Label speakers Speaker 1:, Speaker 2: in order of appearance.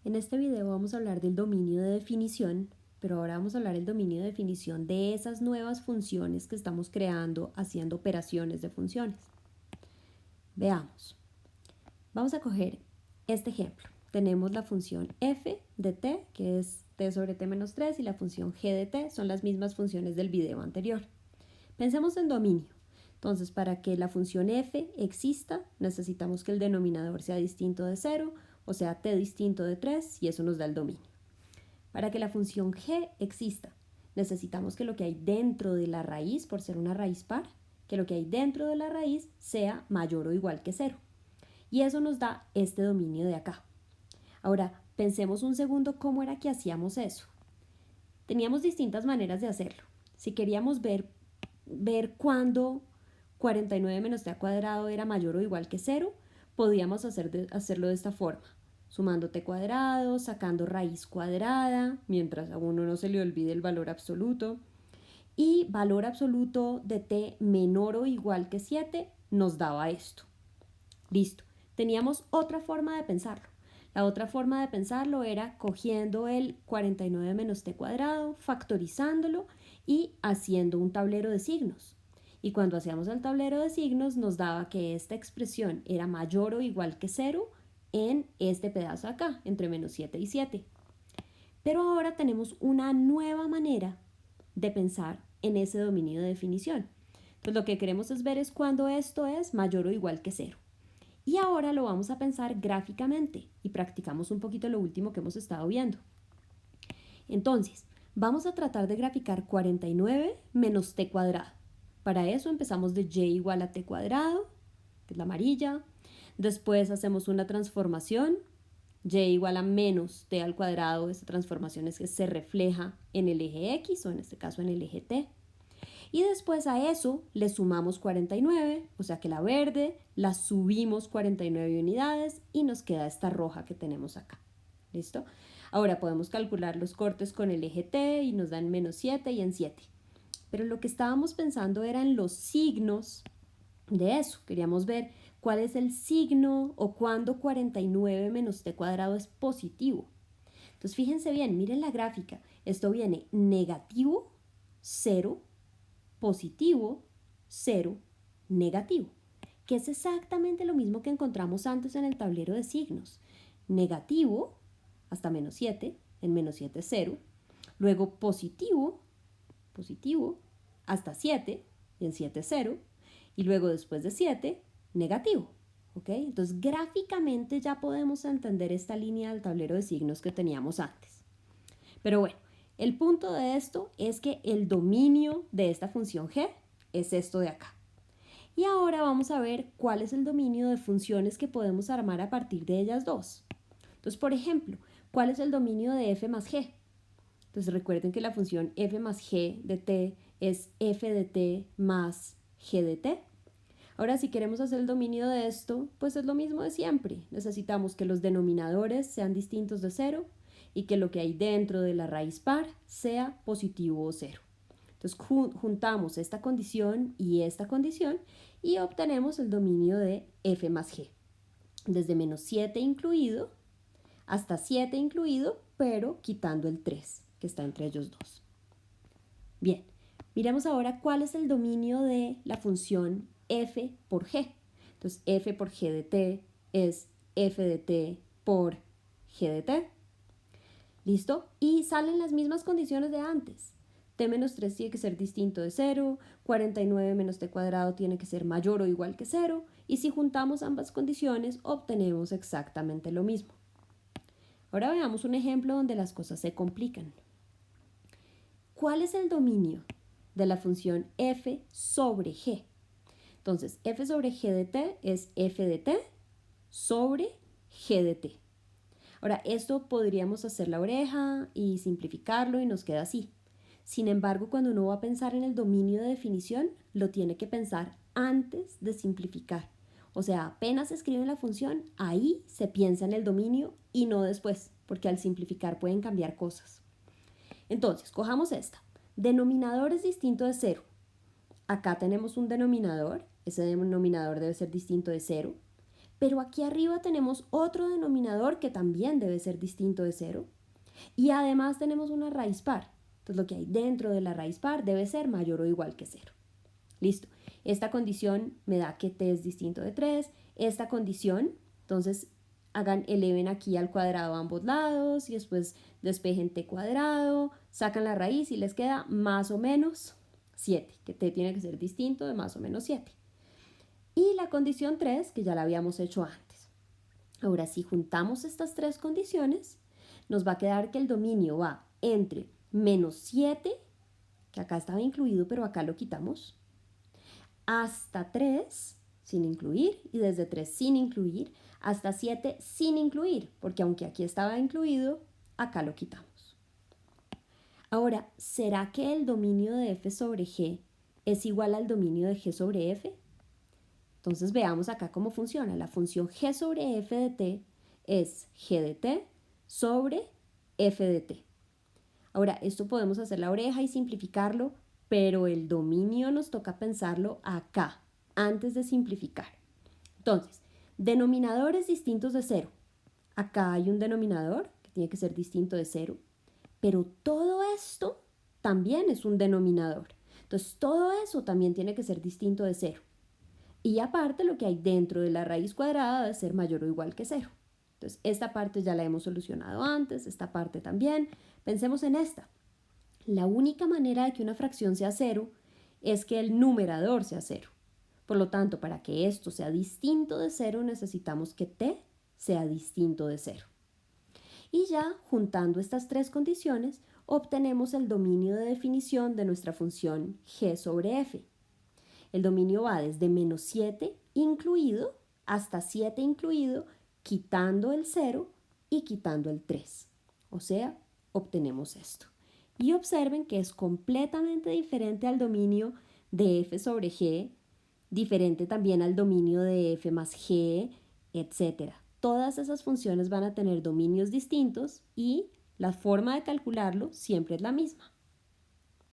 Speaker 1: En este video vamos a hablar del dominio de definición, pero ahora vamos a hablar del dominio de definición de esas nuevas funciones que estamos creando haciendo operaciones de funciones. Veamos. Vamos a coger este ejemplo. Tenemos la función f de t, que es t sobre t menos 3, y la función g de t, son las mismas funciones del video anterior. Pensemos en dominio. Entonces, para que la función f exista, necesitamos que el denominador sea distinto de 0, o sea, t distinto de 3, y eso nos da el dominio. Para que la función g exista, necesitamos que lo que hay dentro de la raíz, por ser una raíz par, que lo que hay dentro de la raíz sea mayor o igual que 0. Y eso nos da este dominio de acá. Ahora, pensemos un segundo cómo era que hacíamos eso. Teníamos distintas maneras de hacerlo. Si queríamos ver cuándo 49 menos t al cuadrado era mayor o igual que 0, podíamos hacerlo de esta forma. Sumando t cuadrado, sacando raíz cuadrada, mientras a uno no se le olvide el valor absoluto. Y valor absoluto de t menor o igual que 7 nos daba esto. Listo. Teníamos otra forma de pensarlo. La otra forma de pensarlo era cogiendo el 49 menos t cuadrado, factorizándolo y haciendo un tablero de signos. Y cuando hacíamos el tablero de signos nos daba que esta expresión era mayor o igual que 0 en este pedazo acá, entre menos 7 y 7. Pero ahora tenemos una nueva manera de pensar en ese dominio de definición. Entonces lo que queremos es ver cuando esto es mayor o igual que 0. Y ahora lo vamos a pensar gráficamente y practicamos un poquito lo último que hemos estado viendo. Entonces, vamos a tratar de graficar 49 menos t cuadrado. Para eso empezamos de y igual a t cuadrado, que es la amarilla. Después hacemos una transformación, y igual a menos t al cuadrado. Esta transformación es que se refleja en el eje x, o en este caso en el eje t. Y después a eso le sumamos 49, o sea que la verde la subimos 49 unidades y nos queda esta roja que tenemos acá. ¿Listo? Ahora podemos calcular los cortes con el eje t y nos dan menos 7 y en 7. Pero lo que estábamos pensando era en los signos de eso. Queríamos ver cuál es el signo o cuándo 49 menos t cuadrado es positivo. Entonces fíjense bien, miren la gráfica. Esto viene negativo, 0, positivo, 0, negativo, que es exactamente lo mismo que encontramos antes en el tablero de signos. Negativo hasta menos 7, en menos 7 es 0, luego positivo hasta 7, y en 7 es 0, y luego después de 7, negativo. ¿Ok? Entonces gráficamente ya podemos entender esta línea del tablero de signos que teníamos antes. Pero bueno, el punto de esto es que el dominio de esta función g es esto de acá. Y ahora vamos a ver cuál es el dominio de funciones que podemos armar a partir de ellas dos. Entonces, por ejemplo, ¿cuál es el dominio de f más g? Entonces recuerden que la función f más g de t es f de t más g de t. Ahora, si queremos hacer el dominio de esto, pues es lo mismo de siempre. Necesitamos que los denominadores sean distintos de 0 y que lo que hay dentro de la raíz par sea positivo o 0. Entonces juntamos esta condición y obtenemos el dominio de f más g. Desde menos 7 incluido hasta 7 incluido, pero quitando el 3 que está entre ellos dos. Bien, miremos ahora cuál es el dominio de la función f por g. Entonces f por g de t es f de t por g de t. ¿Listo? Y salen las mismas condiciones de antes. T menos 3 tiene que ser distinto de 0, 49 menos t cuadrado tiene que ser mayor o igual que 0, y si juntamos ambas condiciones obtenemos exactamente lo mismo. Ahora veamos un ejemplo donde las cosas se complican. ¿Cuál es el dominio de la función f sobre g? Entonces, f sobre g de t es f de t sobre g de t. Ahora, esto podríamos hacer la oreja y simplificarlo y nos queda así. Sin embargo, cuando uno va a pensar en el dominio de definición, lo tiene que pensar antes de simplificar. O sea, apenas escriben la función, ahí se piensa en el dominio y no después, porque al simplificar pueden cambiar cosas. Entonces, cojamos esta. Denominador es distinto de 0. Acá tenemos un denominador, ese denominador debe ser distinto de 0. Pero aquí arriba tenemos otro denominador que también debe ser distinto de 0. Y además tenemos una raíz par. Entonces lo que hay dentro de la raíz par debe ser mayor o igual que 0. Listo. Esta condición me da que t es distinto de 3. Esta condición, entonces eleven aquí al cuadrado a ambos lados y después despejen t cuadrado, sacan la raíz y les queda más o menos 7, que t tiene que ser distinto de más o menos 7. Y la condición 3, que ya la habíamos hecho antes. Ahora, si juntamos estas tres condiciones, nos va a quedar que el dominio va entre menos 7, que acá estaba incluido, pero acá lo quitamos, hasta 3 sin incluir, y desde 3 sin incluir, hasta 7 sin incluir, porque aunque aquí estaba incluido, acá lo quitamos. Ahora, ¿será que el dominio de f sobre g es igual al dominio de g sobre f? Entonces veamos acá cómo funciona. La función g sobre f de t es g de t sobre f de t. Ahora, esto podemos hacer la oreja y simplificarlo, pero el dominio nos toca pensarlo acá, antes de simplificar. Entonces, denominadores distintos de 0. Acá hay un denominador que tiene que ser distinto de 0, pero todo esto también es un denominador. Entonces, todo eso también tiene que ser distinto de 0. Y aparte, lo que hay dentro de la raíz cuadrada debe ser mayor o igual que 0. Entonces, esta parte ya la hemos solucionado antes, esta parte también. Pensemos en esta. La única manera de que una fracción sea 0 es que el numerador sea 0. Por lo tanto, para que esto sea distinto de 0, necesitamos que t sea distinto de 0. Y ya, juntando estas tres condiciones, obtenemos el dominio de definición de nuestra función g sobre f. El dominio va desde menos 7 incluido hasta 7 incluido, quitando el 0 y quitando el 3. O sea, obtenemos esto. Y observen que es completamente diferente al dominio de f sobre g, diferente también al dominio de f más g, etc. Todas esas funciones van a tener dominios distintos y la forma de calcularlo siempre es la misma.